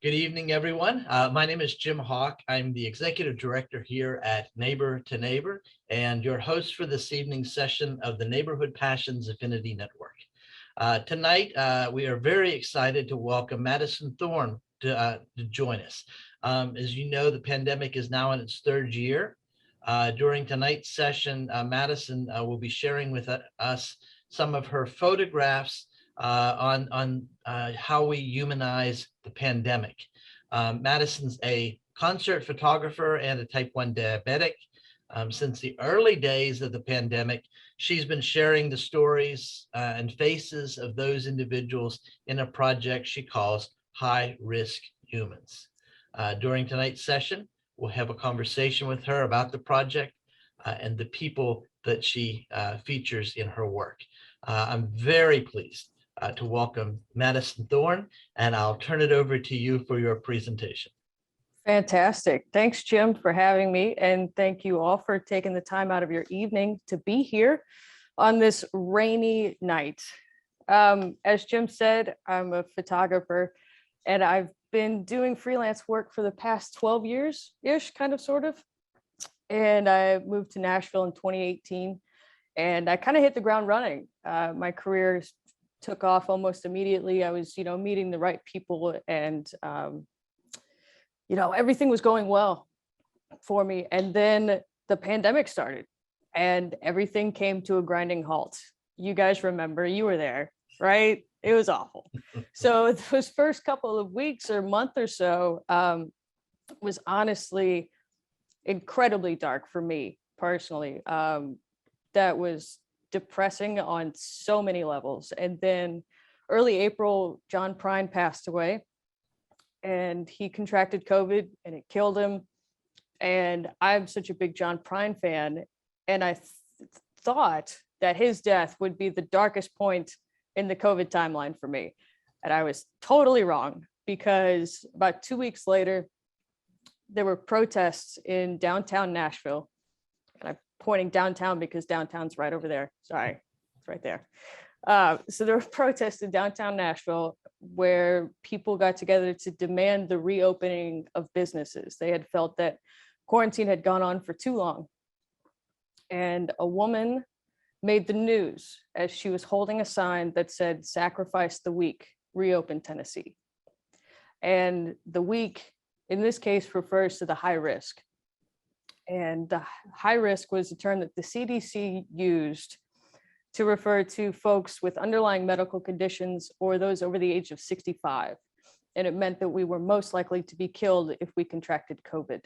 Good evening, everyone. My name is Jim Hawk. I'm the Executive Director here at Neighbor to Neighbor and your host for this evening's session of the Neighborhood Passions Affinity Network. Tonight, we are very excited to welcome Madison Thorne to join us. As you know, the pandemic is now in its third year. During tonight's session, Madison will be sharing with us some of her photographs on how we humanize the pandemic. Madison's a concert photographer and a type 1 diabetic. Since the early days of the pandemic, she's been sharing the stories and faces of those individuals in a project she calls High Risk Humans. During tonight's session, we'll have a conversation with her about the project and the people that she features in her work. I'm very pleased to welcome Madison Thorne, and I'll turn it over to you for your presentation. Fantastic. Thanks, Jim, for having me. And thank you all for taking the time out of your evening to be here on this rainy night. As Jim said, I'm a photographer, and I've been doing freelance work for the past 12 years-ish, kind of, sort of. And I moved to Nashville in 2018, and I kind of hit the ground running. My career took off almost immediately. I was, meeting the right people, and, everything was going well for me. And then the pandemic started and everything came to a grinding halt. You guys remember, you were there, right? It was awful. So those first couple of weeks or month or so was honestly incredibly dark for me personally. That was depressing on so many levels. And then early April, John Prine passed away, and he contracted COVID and it killed him. And I'm such a big John Prine fan, and I thought that his death would be the darkest point in the COVID timeline for me. And I was totally wrong, because about 2 weeks later, there were protests in downtown Nashville. And I'm pointing downtown because downtown's right over there. Sorry, it's right there. So there were protests in downtown Nashville where people got together to demand the reopening of businesses. They had felt that quarantine had gone on for too long. And a woman made the news as she was holding a sign that said, "Sacrifice the weak, reopen Tennessee." And the weak, in this case, refers to the high risk. And the high risk was a term that the CDC used to refer to folks with underlying medical conditions or those over the age of 65. And it meant that we were most likely to be killed if we contracted COVID.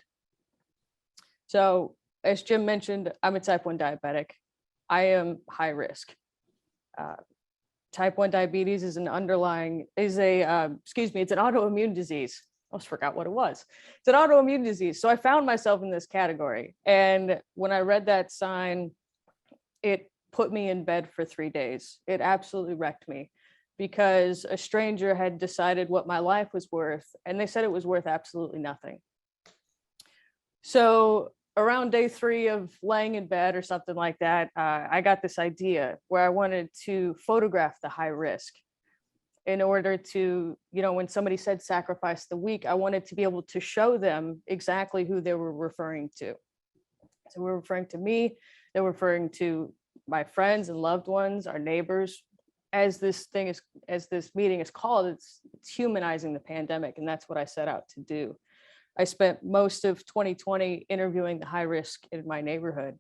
So as Jim mentioned, I'm a type 1 diabetic. I am high risk. Type 1 diabetes is it's an autoimmune disease. I almost forgot what it was. It's an autoimmune disease. So I found myself in this category. And when I read that sign, it put me in bed for 3 days. It absolutely wrecked me, because a stranger had decided what my life was worth, and they said it was worth absolutely nothing. So around day 3 of laying in bed or something like that, I got this idea where I wanted to photograph the high risk. In order to, when somebody said sacrifice the weak, I wanted to be able to show them exactly who they were referring to. So we're referring to me, they're referring to my friends and loved ones, our neighbors. As this meeting is called, it's humanizing the pandemic, and that's what I set out to do. I spent most of 2020 interviewing the high risk in my neighborhood.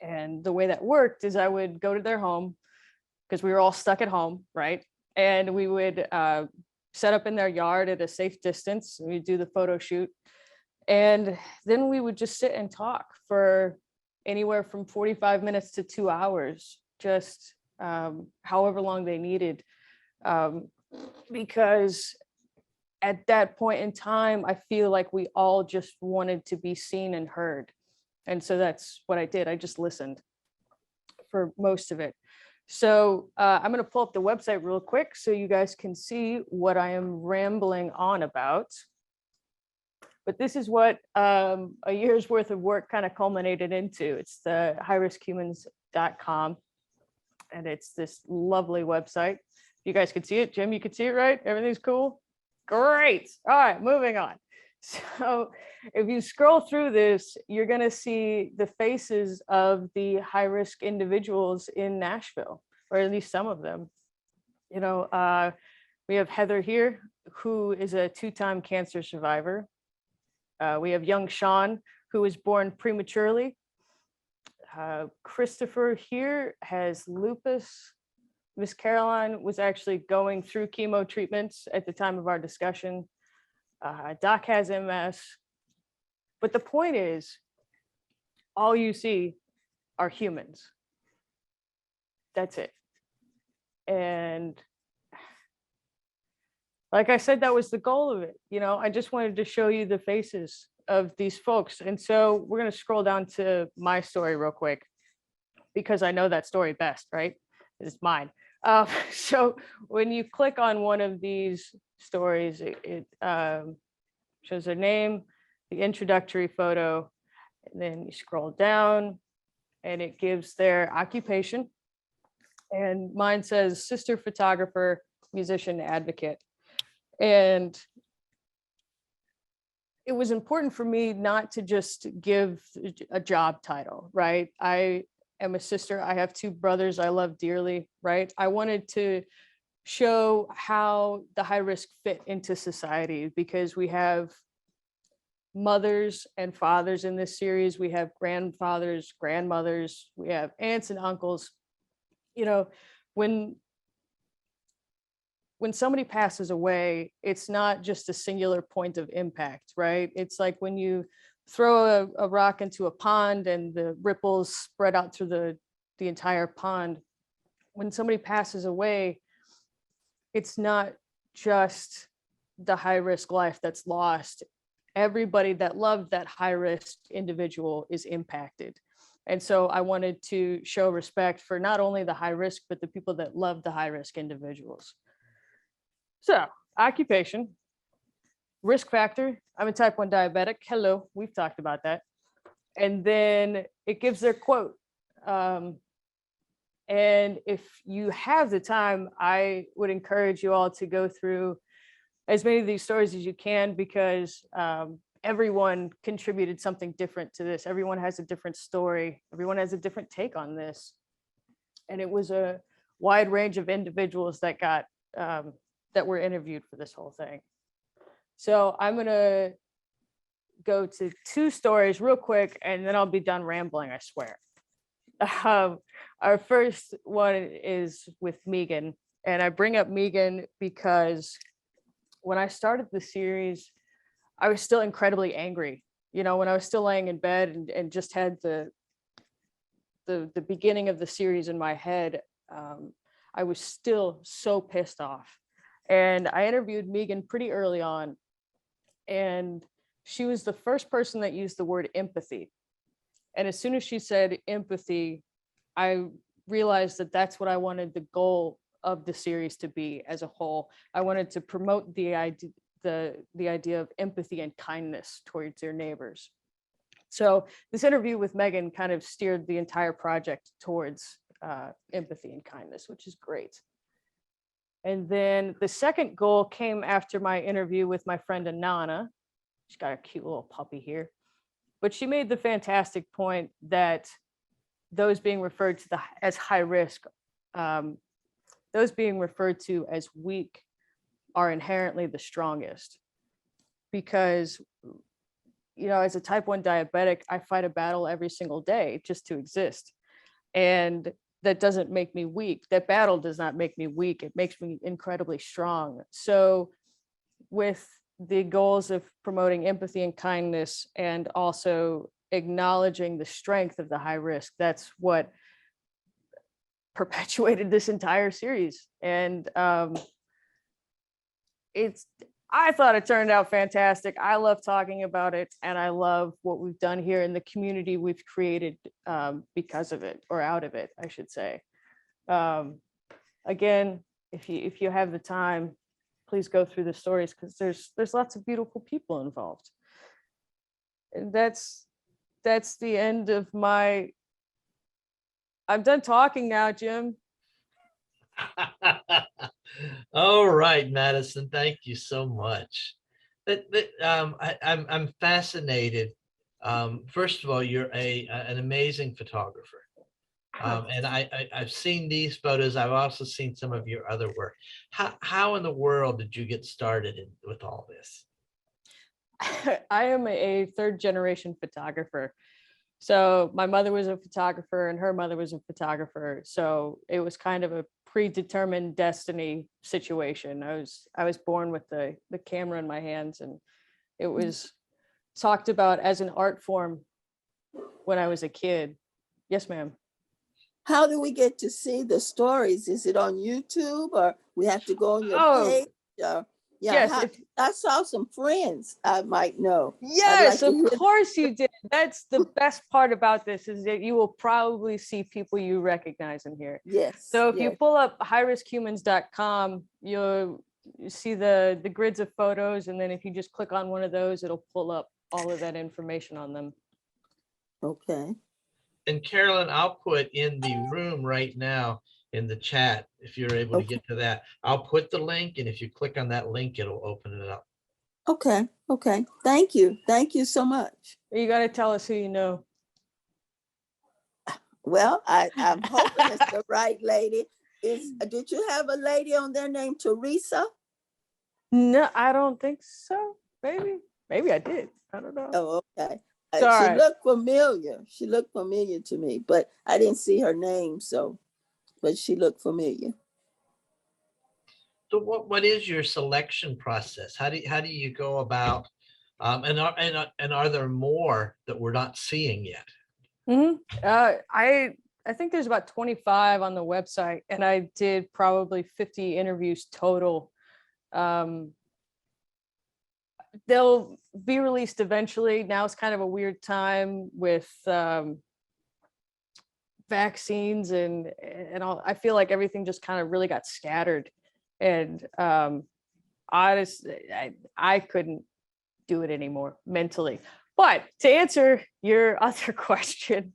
And the way that worked is I would go to their home, because we were all stuck at home, right? And we would set up in their yard at a safe distance. We'd do the photo shoot. And then we would just sit and talk for anywhere from 45 minutes to 2 hours, just however long they needed. Because at that point in time, I feel like we all just wanted to be seen and heard. And so that's what I did. I just listened for most of it. So I'm going to pull up the website real quick so you guys can see what I am rambling on about. But this is what a year's worth of work kind of culminated into. It's the highriskhumans.com. And it's this lovely website. You guys can see it. Jim, you can see it, right? Everything's cool. Great. All right, moving on. So if you scroll through this, you're going to see the faces of the high-risk individuals in Nashville, or at least some of them. You know, we have Heather here, who is a 2-time cancer survivor. We have young Sean, who was born prematurely. Christopher here has lupus. Miss Caroline was actually going through chemo treatments at the time of our discussion. Doc has MS. But the point is, all you see are humans. That's it. And like I said, that was the goal of it. You know, I just wanted to show you the faces of these folks. And so we're going to scroll down to my story real quick, because I know that story best, right? It's mine. So when you click on one of these stories, it shows their name, the introductory photo, and then you scroll down and it gives their occupation. And mine says sister photographer, musician, advocate. And it was important for me not to just give a job title, right? I am a sister. I have 2 brothers I love dearly, right? I wanted to show how the high risk fit into society, because we have mothers and fathers in this series. We have grandfathers, grandmothers, we have aunts and uncles. You know, when somebody passes away, it's not just a singular point of impact, right? It's like when you throw a rock into a pond and the ripples spread out through the entire pond. When somebody passes away, it's not just the high risk life that's lost. Everybody that loved that high risk individual is impacted. And so I wanted to show respect for not only the high risk, but the people that love the high risk individuals. So, occupation, risk factor. I'm a type 1 diabetic. Hello, we've talked about that. And then it gives their quote. And if you have the time, I would encourage you all to go through as many of these stories as you can, because everyone contributed something different to this. Everyone has a different story. Everyone has a different take on this. And it was a wide range of individuals that got that were interviewed for this whole thing. So I'm gonna go to 2 stories real quick, and then I'll be done rambling, I swear. Our first one is with Megan, and I bring up Megan because when I started the series, I was still incredibly angry. You know, when I was still laying in bed and just had the beginning of the series in my head, I was still so pissed off. And I interviewed Megan pretty early on, and she was the first person that used the word empathy. And as soon as she said empathy, I realized that that's what I wanted the goal of the series to be as a whole. I wanted to promote the idea of empathy and kindness towards your neighbors. So this interview with Megan kind of steered the entire project towards empathy and kindness, which is great. And then the second goal came after my interview with my friend Anana. She's got a cute little puppy here. But she made the fantastic point that those being referred to as high risk, those being referred to as weak, are inherently the strongest. Because, you know, as a type 1 diabetic, I fight a battle every single day just to exist. And that doesn't make me weak. That battle does not make me weak. It makes me incredibly strong. So with the goals of promoting empathy and kindness, and also acknowledging the strength of the high risk, that's what perpetuated this entire series. And I thought it turned out fantastic. I love talking about it, and I love what we've done here in the community we've created because of it, or out of it, I should say. Again, if you have the time, please go through the stories, because there's lots of beautiful people involved. And that's the end of my. I'm done talking now, Jim. All right, Madison, thank you so much. I'm fascinated. First of all, you're an amazing photographer. And I've seen these photos. I've also seen some of your other work. How in the world did you get started with all this? I am a third generation photographer. So my mother was a photographer and her mother was a photographer. So it was kind of a predetermined destiny situation. I was born with the camera in my hands, and it was talked about as an art form when I was a kid. Yes, ma'am. How do we get to see the stories? Is it on YouTube or we have to go on your Oh, page? Yeah, yes. I saw some friends I might know. Yes, of to hear. course you did. That's the best part about this, is that you will probably see people you recognize in here. Yes. So if you yes. pull up highriskhumans.com, you'll see the grids of photos. And then if you just click on one of those, it'll pull up all of that information on them. Okay. And Carolyn, I'll put in the room right now in the chat, if you're able to get to that. I'll put the link, and if you click on that link, it'll open it up. Okay. Okay. Thank you. Thank you so much. You got to tell us who you know. Well, I'm hoping it's the right lady. Did you have a lady on there named Teresa? No, I don't think so. Maybe I did. I don't know. Oh, okay. It's all She right. looked familiar. She looked familiar to me, but I didn't see her name, but she looked familiar. So what is your selection process? How do you go about, and are there more that we're not seeing yet? I think there's about 25 on the website, and I did probably 50 interviews total. They'll be released eventually. Now it's kind of a weird time with vaccines and all. I feel like everything just kind of really got scattered, and honestly, I couldn't do it anymore mentally. But to answer your other question,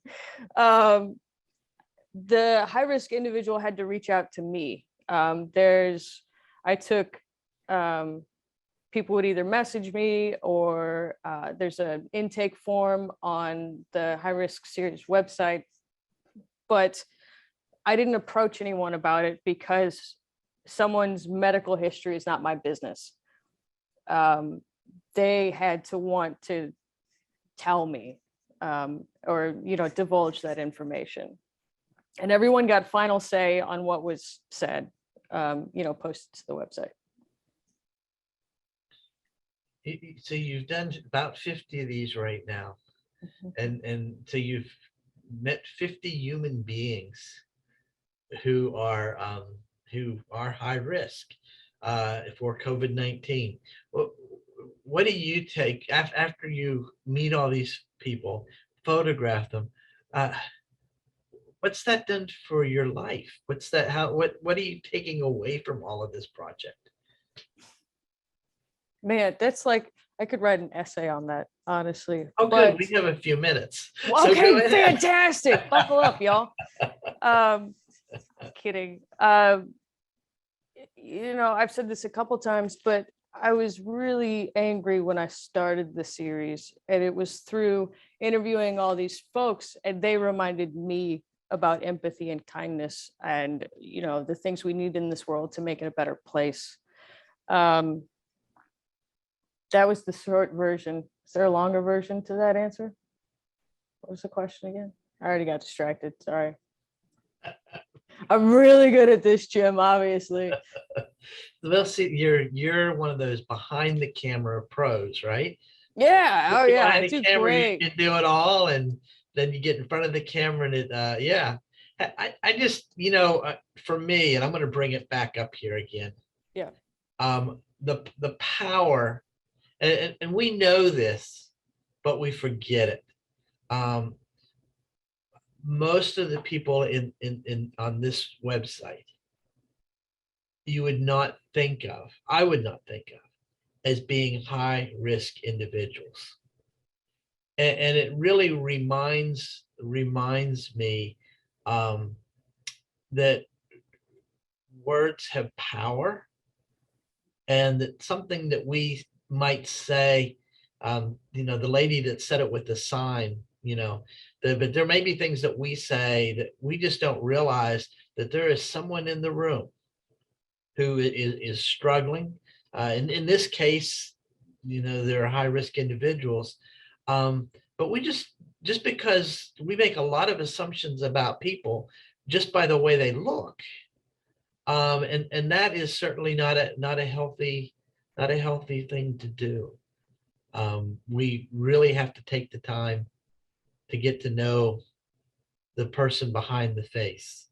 the high-risk individual had to reach out to me. I took people would either message me, or there's an intake form on the High Risk Series website, but I didn't approach anyone about it because someone's medical history is not my business. They had to want to tell me or divulge that information, and everyone got final say on what was said, posted to the website. So you've done about 50 of these right now, and so you've met 50 human beings who are high risk for COVID-19. What do you take after you meet all these people, photograph them? What's that done for your life? What are you taking away from all of this project? Man, that's like, I could write an essay on that, honestly. Oh, good. We have a few minutes. Okay, so fantastic. Buckle up, y'all. Kidding. I've said this a couple times, but I was really angry when I started the series, and it was through interviewing all these folks, and they reminded me about empathy and kindness and, the things we need in this world to make it a better place. That was the short version. Is there a longer version to that answer? What was the question again? I already got distracted. Sorry. I'm really good at this, Jim, obviously. Well, see, you're one of those behind the camera pros, right? Yeah. Oh, yeah. Behind the camera, great. You can do it all, and then you get in front of the camera, and yeah. I just, for me, and I'm going to bring it back up here again. Yeah. The power. And we know this, but we forget it. Most of the people in on this website, you would not think of, I would not think of, as being high risk individuals. And it really reminds me that words have power, and that something that we might say, the lady that said it with the sign, but there may be things that we say that we just don't realize that there is someone in the room who is struggling. In this case, they're high risk individuals. But we just because we make a lot of assumptions about people just by the way they look. And that is certainly not a healthy thing to do. We really have to take the time to get to know the person behind the face,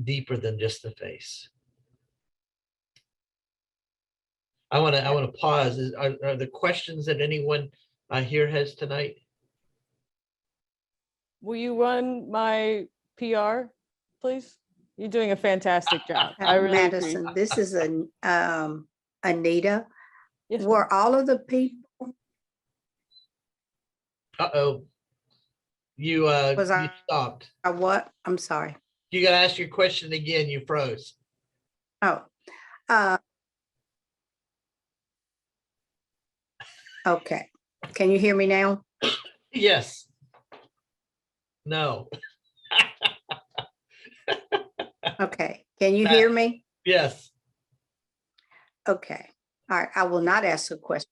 deeper than just the face. I want to pause. Are the questions that anyone here has tonight? Will you run my PR, please? You're doing a fantastic job. I really Madison, appreciate. this is Anita. Yes, ma'am. Were all of the people, Uh-oh. You Was you stopped. what? I'm sorry. You got to ask your question again. You froze. Oh, okay. Can you hear me now? Yes. No. Okay. Can you hear me? Yes. Okay. All right. I will not ask a question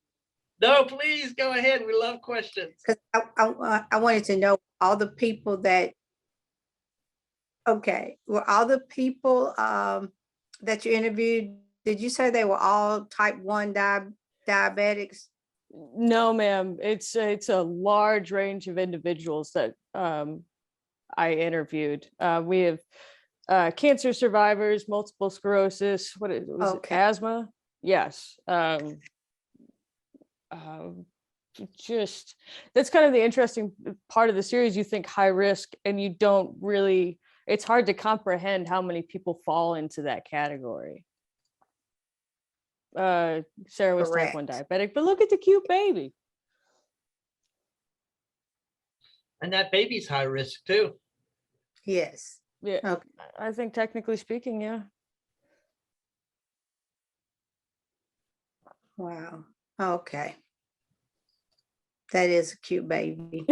No, please go ahead. We love questions. because I wanted to know all the people that, okay, were all the people that you interviewed, did you say they were all type 1 diabetics? No, ma'am. It's a large range of individuals that I interviewed. We have cancer survivors, multiple sclerosis. What was it? Okay. Asthma? Yes. Just that's kind of the interesting part of the series. You think high risk, and you don't really. It's hard to comprehend how many people fall into that category. Sarah was type 1 Correct. diabetic, but look at the cute baby. And that baby's high risk too. Yes. Yeah, Okay. I think technically speaking, yeah. Wow. Okay. That is a cute baby.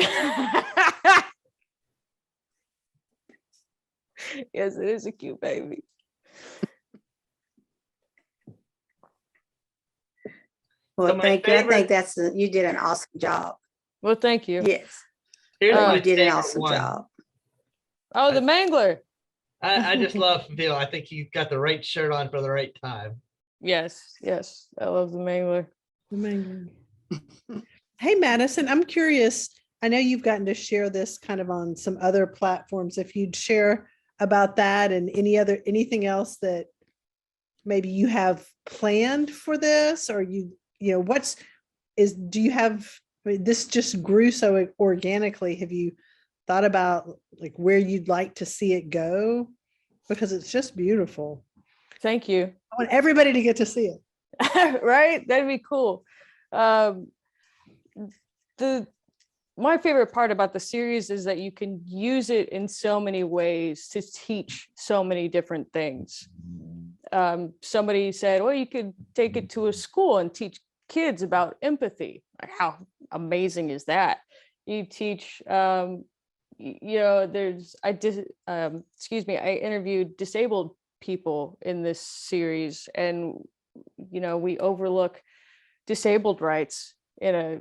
Yes, it is a cute baby. Well, my thank you. I favorite- think you did an awesome job. Well, thank you. Yes. Here's my You did an favorite awesome one. job. Oh, the mangler. I just love Phil. I think you got the right shirt on for the right time. Yes, yes. I love the mangler. The mangler. Hey, Madison, I'm curious. I know you've gotten to share this kind of on some other platforms. If you'd share about that and anything else that maybe you have planned for this, or do you have, I mean, this just grew so organically. Have you thought about like where you'd like to see it go? Because it's just beautiful. Thank you. I want everybody to get to see it. Right? That'd be cool. My favorite part about the series is that you can use it in so many ways to teach so many different things. Somebody said, well, you could take it to a school and teach kids about empathy. Like, how amazing is that? You teach, I interviewed disabled people in this series, and, we overlook disabled rights in a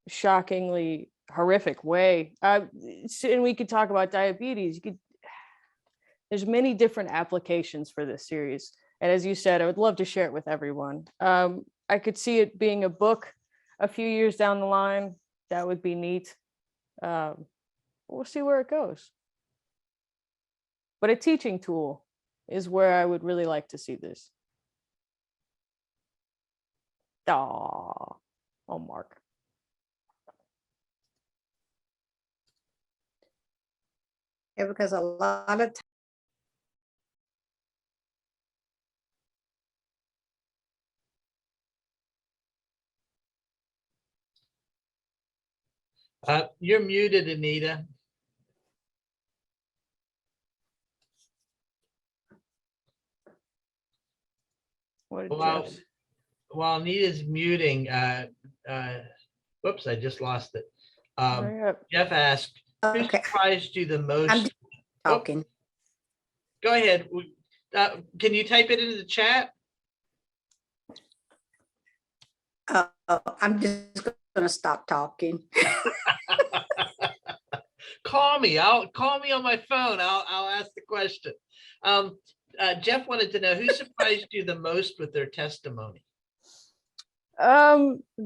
shockingly horrific way. And we could talk about diabetes. There's many different applications for this series. And as you said, I would love to share it with everyone. I could see it being a book a few years down the line. That would be neat. We'll see where it goes. But a teaching tool is where I would really like to see this. Oh, Mark. Yeah, because a lot of You're muted, Anita. What a Wow. Jeff's. while Anita's muting, whoops, I just lost it. Hurry up. Jeff asked, who Okay, surprised you the I'm most? just talking. Go ahead. Can you type it into the chat? I'm just gonna stop talking. Call me on my phone. I'll ask the question. Jeff wanted to know who surprised you the most with their testimony.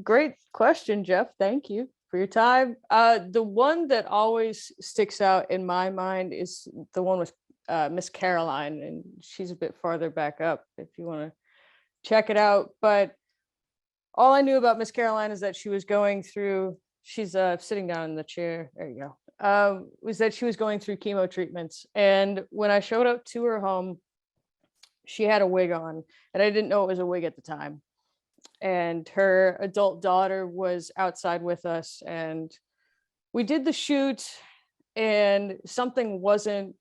Great question, Jeff. Thank you for your time. The one that always sticks out in my mind is the one with Miss Caroline, and she's a bit farther back up if you want to check it out. But all I knew about Miss Caroline is that she was going through, she's sitting down in the chair, there you go, was that she was going through chemo treatments. And when I showed up to her home, she had a wig on, and I didn't know it was a wig at the time. And her adult daughter was outside with us, and we did the shoot, and something wasn't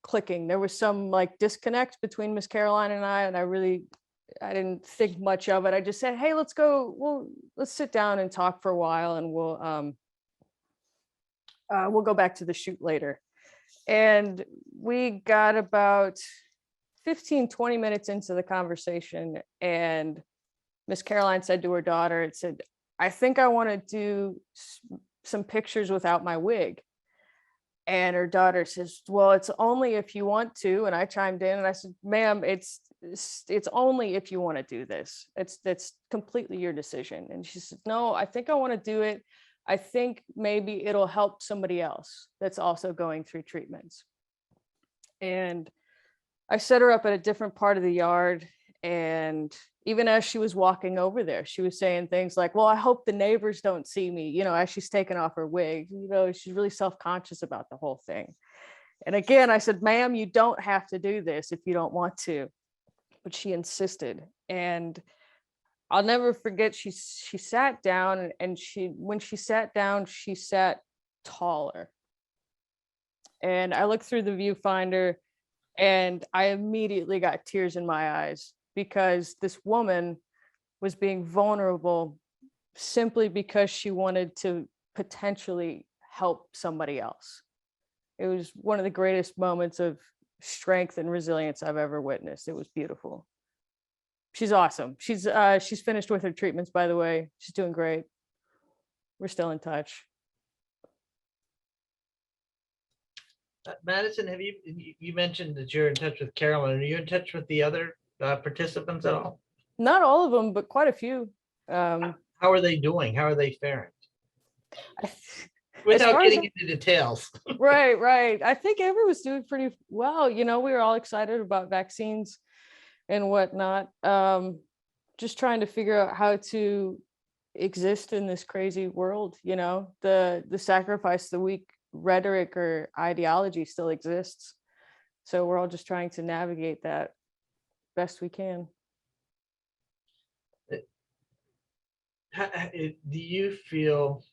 clicking. There was some like disconnect between Miss Caroline and I didn't think much of it. I just said, hey, let's sit down and talk for a while, and we'll go back to the shoot later. And we got about 15-20 minutes into the conversation, and Miss Caroline said to her daughter, it said, I think I want to do some pictures without my wig. And her daughter says, well, it's only if you want to. And I chimed in and I said, ma'am, it's only if you want to do this. That's completely your decision. And she said, no, I think I want to do it. I think maybe it'll help somebody else that's also going through treatments. And I set her up at a different part of the yard. And even as she was walking over there, she was saying things like, well, I hope the neighbors don't see me, as she's taking off her wig. She's really self-conscious about the whole thing. And again, I said, ma'am, you don't have to do this if you don't want to. But she insisted. And I'll never forget, she sat down, and when she sat down, she sat taller. And I looked through the viewfinder, and I immediately got tears in my eyes, because this woman was being vulnerable simply because she wanted to potentially help somebody else. It was one of the greatest moments of strength and resilience I've ever witnessed. It was beautiful. She's awesome. She's finished with her treatments, by the way. She's doing great. We're still in touch. Madison, have you mentioned that you're in touch with Carolyn? Are you in touch with the other participants at all? Not all of them, but quite a few. How are they doing? How are they faring? As Without far as getting into details. Right. I think everyone's doing pretty well. We were all excited about vaccines and whatnot. Just trying to figure out how to exist in this crazy world. The sacrifice the weak rhetoric or ideology still exists. So we're all just trying to navigate that best we can. Do you feel,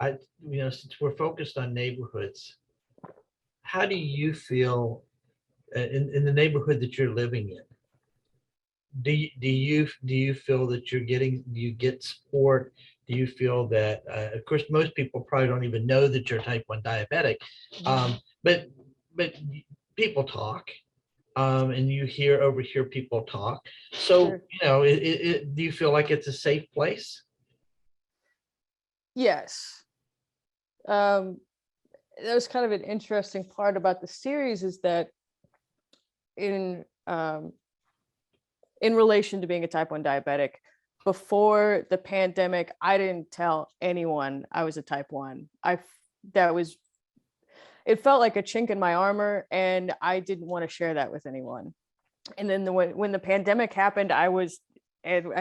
since we're focused on neighborhoods, how do you feel in the neighborhood that you're living in? Do you feel that you get support? Do you feel that, of course, most people probably don't even know that you're type 1 diabetic, but people talk, and you overhear people talk. So, Sure. Do you feel like it's a safe place? Yes. That was kind of an interesting part about the series, is that in relation to being a type 1 diabetic, before the pandemic, I didn't tell anyone I was a type 1. It felt like a chink in my armor, and I didn't want to share that with anyone. And then when the pandemic happened, I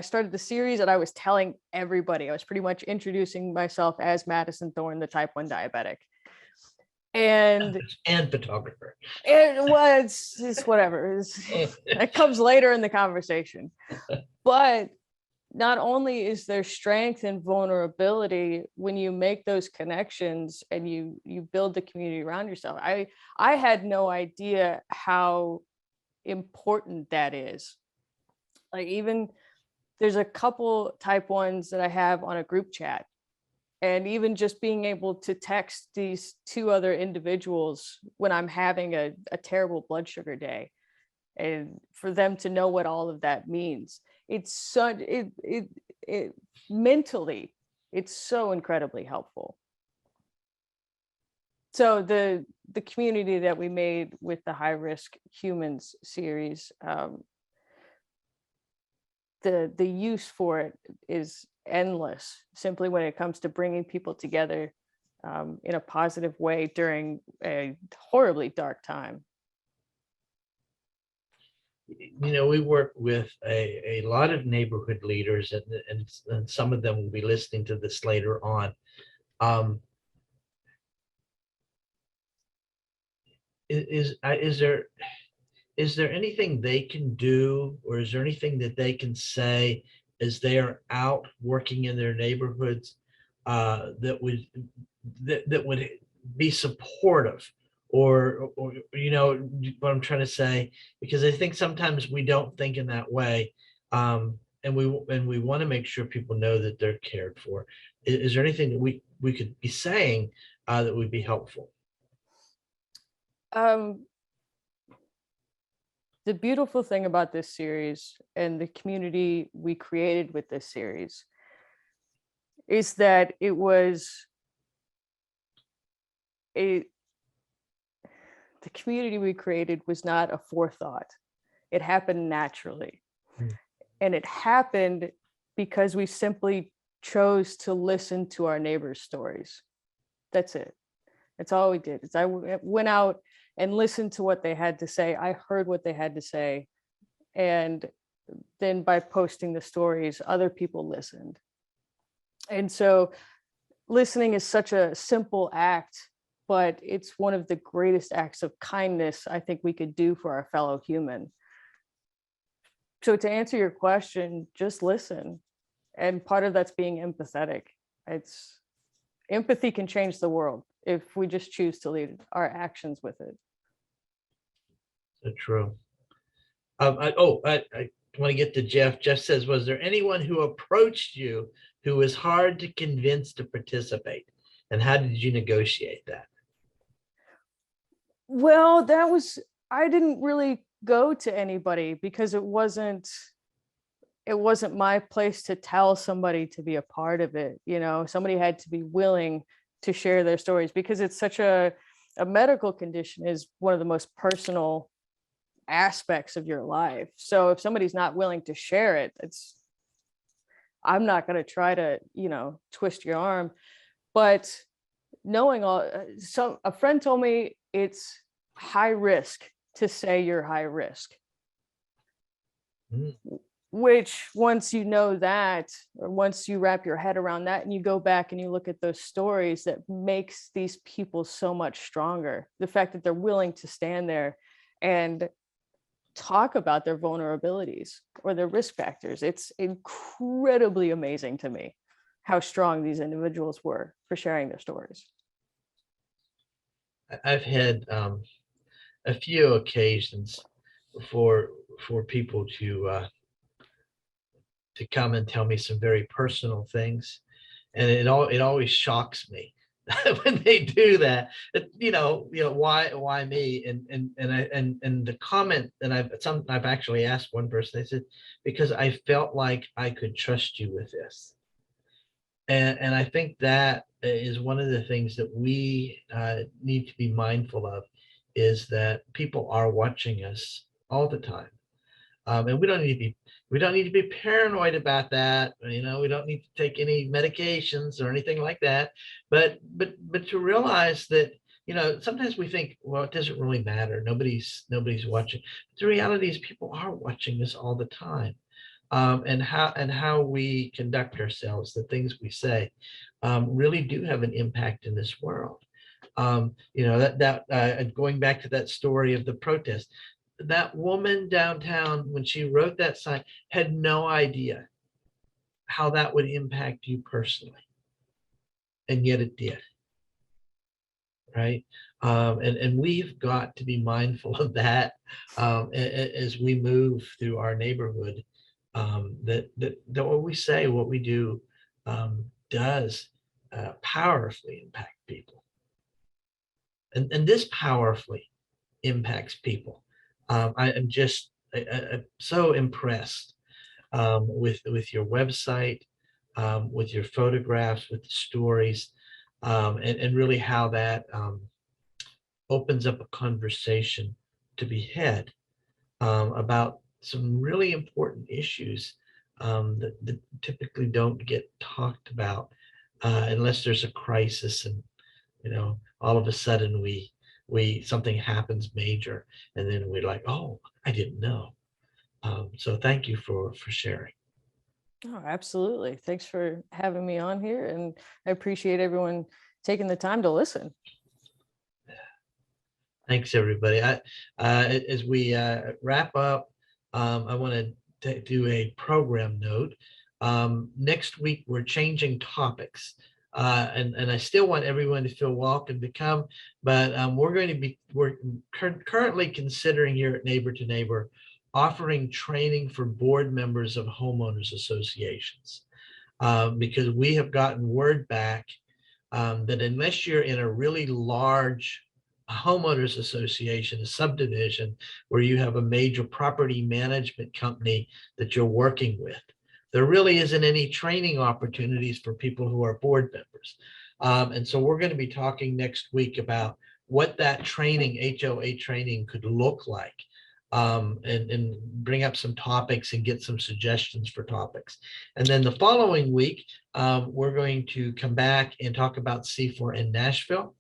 started the series, and I was telling everybody. I was pretty much introducing myself as Madison Thorne, the type 1 diabetic. And Photographer. It's whatever. It comes later in the conversation. But not only is there strength and vulnerability when you make those connections and you build the community around yourself. I had no idea how important that is. Like, even there's a couple type ones that I have on a group chat. And even just being able to text these two other individuals when I'm having a terrible blood sugar day, and for them to know what all of that means, it's such it mentally, it's so incredibly helpful. So the community that we made with the High Risk Humans series, the use for it is endless, simply when it comes to bringing people together in a positive way during a horribly dark time. You know, we work with a lot of neighborhood leaders, and some of them will be listening to this later on. Is there anything they can do, or is there anything that they can say as they are out working in their neighborhoods that would be supportive, or you know what I'm trying to say? Because I think sometimes we don't think in that way, and we want to make sure people know that they're cared for. Is there anything that we could be saying that would be helpful? The beautiful thing about this series and the community we created with this series is that it was the community we created was not a forethought. It happened naturally. And it happened because we simply chose to listen to our neighbors' stories. That's it. That's all we did. I went out and listened to what they had to say. I heard what they had to say. And then by posting the stories, other people listened. And so listening is such a simple act, but it's one of the greatest acts of kindness I think we could do for our fellow human. So to answer your question, just listen. And part of that's being empathetic. Empathy can change the world if we just choose to lead our actions with it. So true. I want to get to Jeff. Jeff says, was there anyone who approached you who was hard to convince to participate? And how did you negotiate that? Well, I didn't really go to anybody because it wasn't my place to tell somebody to be a part of it. You know, somebody had to be willing to share their stories, because it's such a medical condition is one of the most personal aspects of your life. So if somebody's not willing to share it, I'm not going to try to, twist your arm. But knowing a friend told me it's high risk to say you're high risk. Which once you know that, or once you wrap your head around that and you go back and you look at those stories, that makes these people so much stronger. The fact that they're willing to stand there and talk about their vulnerabilities or their risk factors. It's incredibly amazing to me how strong these individuals were for sharing their stories. I've had a few occasions for people to come and tell me some very personal things, and it always shocks me when they do that. Why me? And the comment that I've actually asked one person, they said, because I felt like I could trust you with this. And I think that is one of the things that we need to be mindful of, is that people are watching us all the time. And we don't need to be paranoid about that. We don't need to take any medications or anything like that. But to realize that, sometimes we think, well, it doesn't really matter. Nobody's watching. But the reality is people are watching us all the time. And how we conduct ourselves, the things we say, really do have an impact in this world. Going back to that story of the protest, that woman downtown, when she wrote that sign, had no idea how that would impact you personally, and yet it did. Right. And we've got to be mindful of that as we move through our neighborhood, that what we say, what we do, does powerfully impact people. And this powerfully impacts people. I am just so impressed with your website, with your photographs, with the stories, and really how that opens up a conversation to be had about some really important issues that typically don't get talked about unless there's a crisis, and all of a sudden we something happens major, and then we're like, oh, I didn't know. So thank you for sharing. Oh, absolutely. Thanks for having me on here, and I appreciate everyone taking the time to listen. Thanks, everybody. As we wrap up, I want to do a program note. Next week, we're changing topics. And I still want everyone to feel welcome to come, but we're currently considering here at Neighbor to Neighbor offering training for board members of homeowners associations, because we have gotten word back that unless you're in a really large homeowners association, a subdivision where you have a major property management company that you're working with, there really isn't any training opportunities for people who are board members. And so we're going to be talking next week about what that training, HOA training, could look like, and bring up some topics and get some suggestions for topics. And then the following week, we're going to come back and talk about C4N Nashville.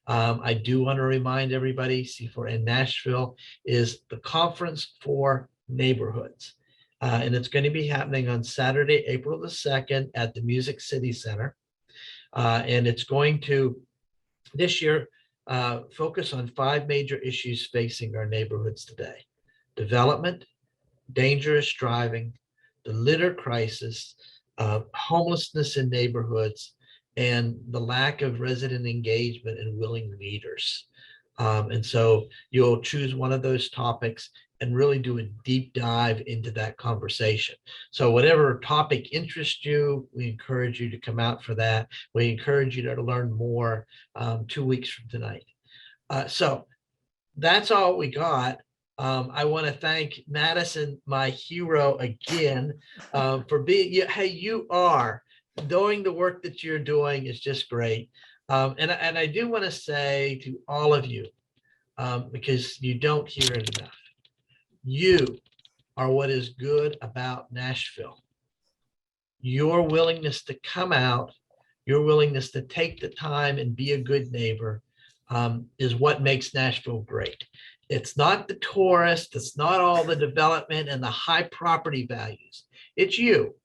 I do want to remind everybody, C4N Nashville is the conference for neighborhoods. And it's going to be happening on Saturday, April the 2nd at the Music City Center. And it's going to, this year, focus on 5 major issues facing our neighborhoods today: development, dangerous driving, the litter crisis, homelessness in neighborhoods, and the lack of resident engagement and willing leaders. And so you'll choose one of those topics and really do a deep dive into that conversation. So whatever topic interests you, we encourage you to come out for that. We encourage you to learn more 2 weeks from tonight. So that's all we got. I want to thank Madison, my hero, again, for being, you are doing the work that you're doing is just great. And I do want to say to all of you, because you don't hear it enough, you are what is good about Nashville. Your willingness to come out, your willingness to take the time and be a good neighbor, is what makes Nashville great. It's not the tourists, it's not all the development and the high property values. It's you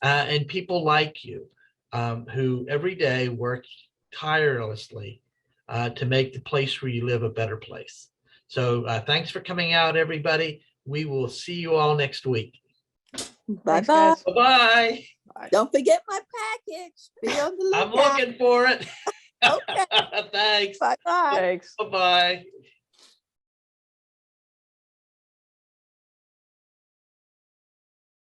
and people like you who every day work tirelessly to make the place where you live a better place. So thanks for coming out, everybody. We will see you all next week. Bye-bye. guys. Bye-bye. Don't forget my package. Be on the I'm lookout. looking for it. Okay. Thanks. Bye-bye. Thanks. Bye-bye.